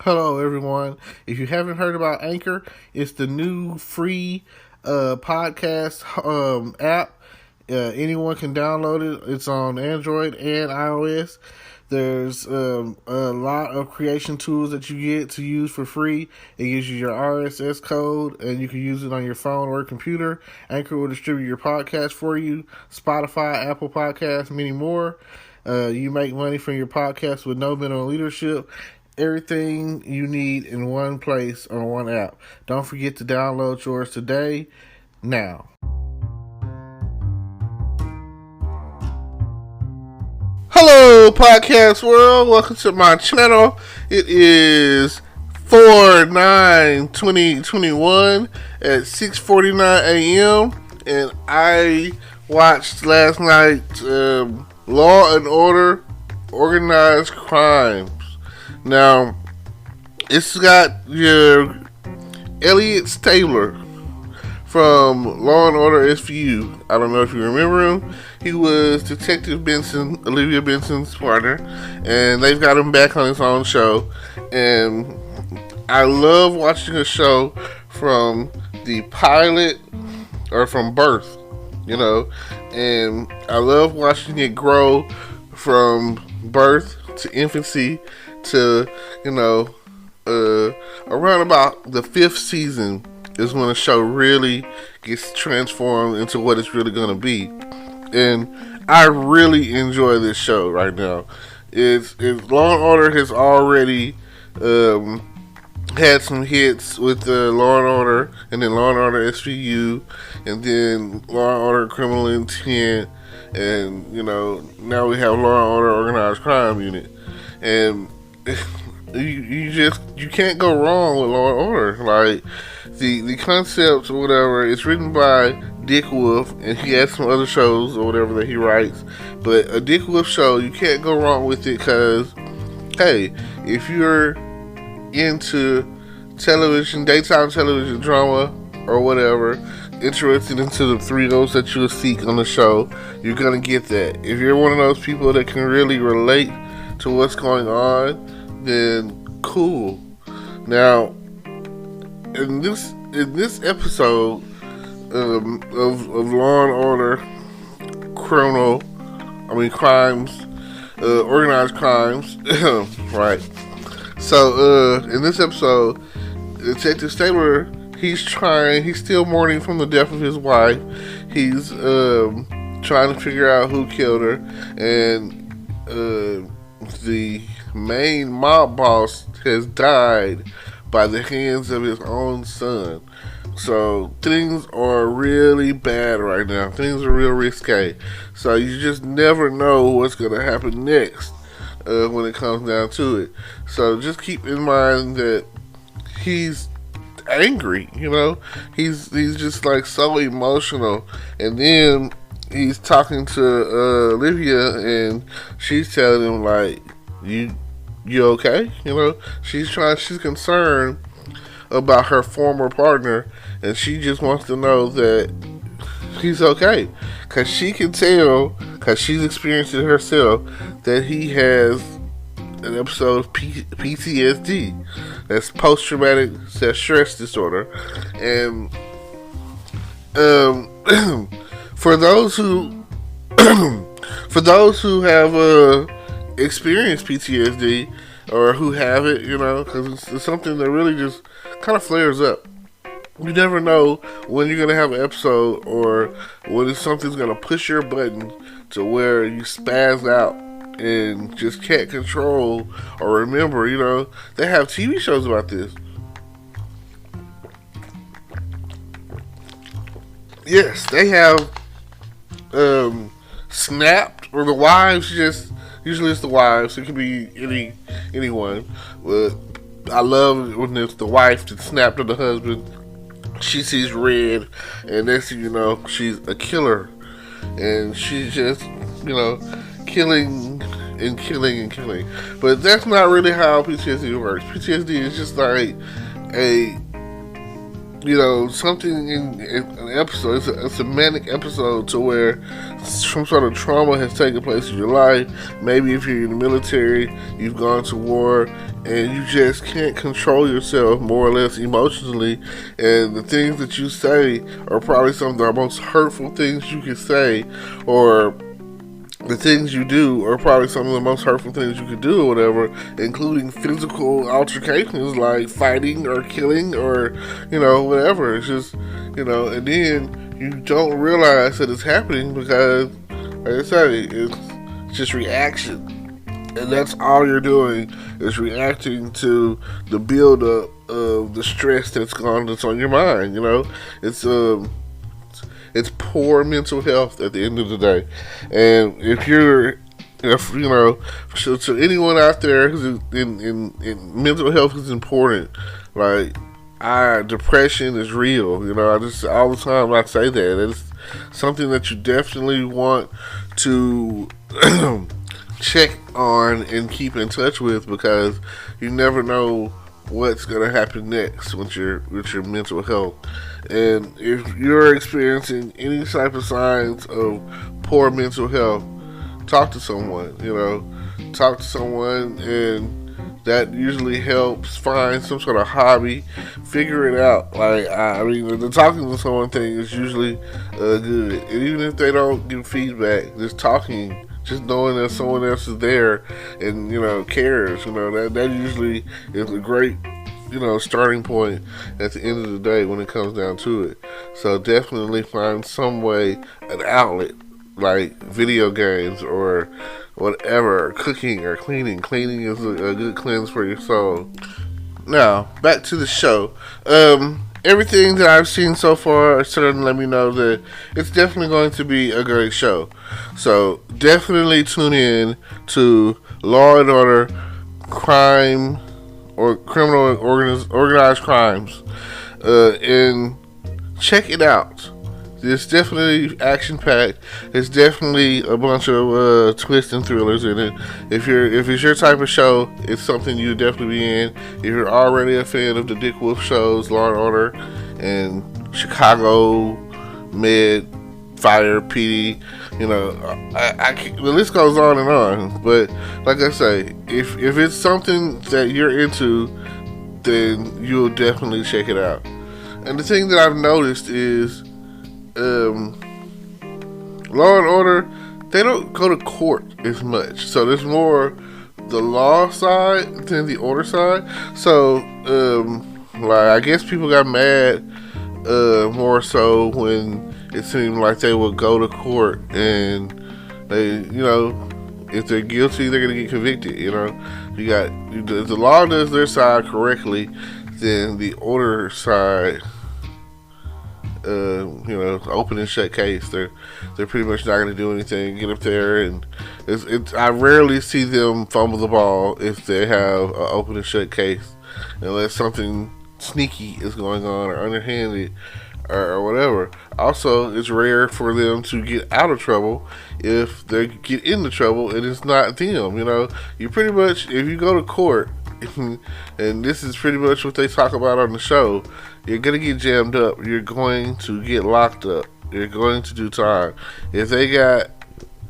Hello, everyone. If you haven't heard about Anchor, it's the new free podcast app. Anyone can download it. It's on Android and iOS. There's a lot of creation tools that you get to use for free. It gives you your RSS code, and you can use it on your phone or computer. Anchor will distribute your podcast for you. Spotify, Apple Podcasts, many more. You make money from your podcast with no minimum leadership. Everything you need in one place on one app. Don't forget to download yours today, now. Hello, podcast world. Welcome to my channel. It is 4/9/2021 at 6:49 a.m. And I watched last night Law and Order Organized Crime. Now, it's got your Elliot Stabler from Law and Order SVU. I don't know if you remember him. He was Detective Benson, Olivia Benson's partner, and they've got him back on his own show. And I love watching a show from the pilot or from birth, and I love watching it grow from birth to infancy to, around about the 5th season is when a show really gets transformed into what it's really going to be. And I really enjoy this show right now. It's Law and Order has already had some hits with Law and Order, and then Law and Order SVU, and then Law and Order Criminal Intent, and now we have Law and Order Organized Crime Unit. And you can't go wrong with Law and Order. Like the concept or whatever, it's written by Dick Wolf, and he has some other shows or whatever that he writes. But a Dick Wolf show, you can't go wrong with it, because hey, if you're into television, daytime television drama or whatever, interested into the thrills that you'll seek on the show, you're gonna get that. If you're one of those people that can really relate to what's going on, then cool. Now, in this episode of Law and Order crimes, organized crimes, right? So in this episode, Detective Stabler, he's still mourning from the death of his wife. He's trying to figure out who killed her, and the main mob boss has died by the hands of his own son. So things are really bad right now. Things are real risque. So you just never know what's going to happen next when it comes down to it. So just keep in mind that he's angry, He's just like so emotional. And then he's talking to Olivia, and she's telling him like, you okay? She's concerned about her former partner, and she just wants to know that he's okay, because she can tell, because she's experienced it herself, that he has an episode of PTSD. That's post-traumatic stress disorder. And for those who have experienced PTSD, or who have it, because it's something that really just kind of flares up. You never know when you're going to have an episode, or when something's going to push your button to where you spaz out and just can't control or remember. They have TV shows about this. Yes, they have Snapped, or the wives just... Usually it's the wives. It could be anyone. But I love when it's the wife that snapped at the husband. She sees red, and next thing you know, she's a killer. And she's just, killing and killing and killing. But that's not really how PTSD works. PTSD is just like something in an episode. It's a manic episode to where some sort of trauma has taken place in your life. Maybe if you're in the military, you've gone to war, and you just can't control yourself more or less emotionally. And the things that you say are probably some of the most hurtful things you could say, or the things you do are probably some of the most hurtful things you could do or whatever, including physical altercations like fighting or killing or, whatever. It's just, and then you don't realize that it's happening because, like I said, it's just reaction. And that's all you're doing is reacting to the buildup of the stress that's on your mind, It's poor mental health at the end of the day. And to anyone out there who's in mental health is important. Like, depression is real. I just, all the time I say that. It's something that you definitely want to check on and keep in touch with, because you never know what's going to happen next with your mental health. And if you're experiencing any type of signs of poor mental health, talk to someone. Talk to someone, and that usually helps. Find some sort of hobby, figure it out. Like, the talking to someone thing is usually good. And even if they don't give feedback, just talking, just knowing that someone else is there and cares, that usually is a great starting point at the end of the day when it comes down to it. So definitely find some way, an outlet, like video games or whatever, cooking or cleaning. Cleaning is a good cleanse for your soul. Now, back to the show. Everything that I've seen so far certainly let me know that it's definitely going to be a great show. So definitely tune in to Law and Order, Crime, or Criminal Organized Crimes, and check it out. It's definitely action-packed. It's definitely a bunch of twists and thrillers in it. If it's your type of show, it's something you'll definitely be in. If you're already a fan of the Dick Wolf shows, Law and Order, and Chicago Med, Fire, PD, the list goes on and on. But like I say, if it's something that you're into, then you'll definitely check it out. And the thing that I've noticed is, Law and Order, they don't go to court as much. So there's more the law side than the order side. So, I guess people got mad more so when it seemed like they would go to court and they, if they're guilty, they're gonna get convicted. If the law does their side correctly, then the order side, open and shut case. They're pretty much not going to do anything. Get up there, and I rarely see them fumble the ball if they have an open and shut case, unless something sneaky is going on or underhanded or whatever. Also, it's rare for them to get out of trouble if they get into trouble and it's not them. You pretty much, if you go to court, and this is pretty much what they talk about on the show, you're going to get jammed up. You're going to get locked up. You're going to do time. If they got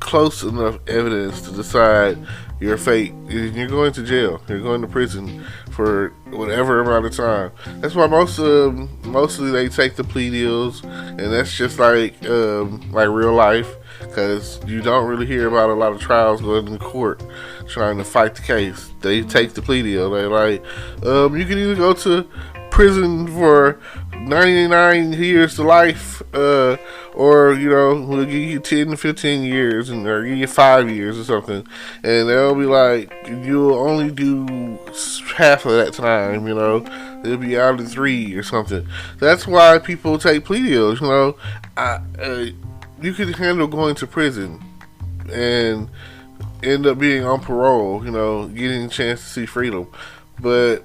close enough evidence to decide your fate, you're going to jail. You're going to prison for whatever amount of time. That's why mostly they take the plea deals, and that's just like real life, because you don't really hear about a lot of trials going to court trying to fight the case. They take the plea deal. They're like, you can either go to prison for 99 years to life, or we'll give you 10 to 15 years, or give you 5 years or something, and they'll be like, you'll only do half of that time. It'll be out of 3 or something. That's why people take plea deals. You can handle going to prison and end up being on parole, getting a chance to see freedom, but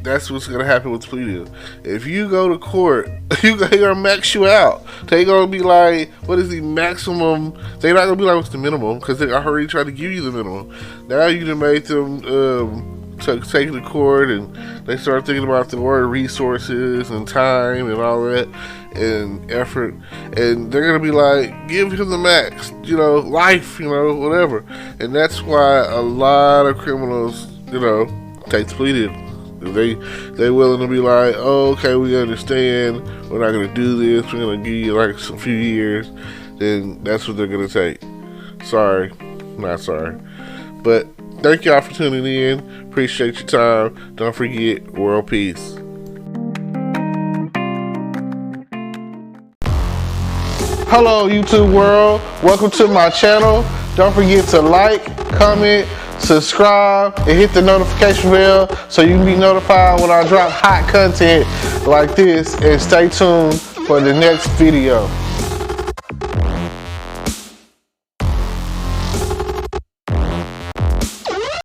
that's what's going to happen with the plea deal. If you go to court, they're going to max you out. They're going to be like, what is the maximum? They're not going to be like, what's the minimum? Because they already tried to give you the minimum. Now you done made them take to court, and they start thinking about the word resources and time and all that and effort, and they're gonna be like, give him the max, life, whatever. And that's why a lot of criminals, take the plea deal. They willing to be like, oh, okay, we understand, we're not gonna do this, we're gonna give you like a few years. Then that's what they're gonna take. Sorry, not sorry, but thank y'all for tuning in. Appreciate your time. Don't forget, world peace. Hello, YouTube world. Welcome to my channel. Don't forget to like, comment, subscribe, and hit the notification bell so you can be notified when I drop hot content like this. And stay tuned for the next video.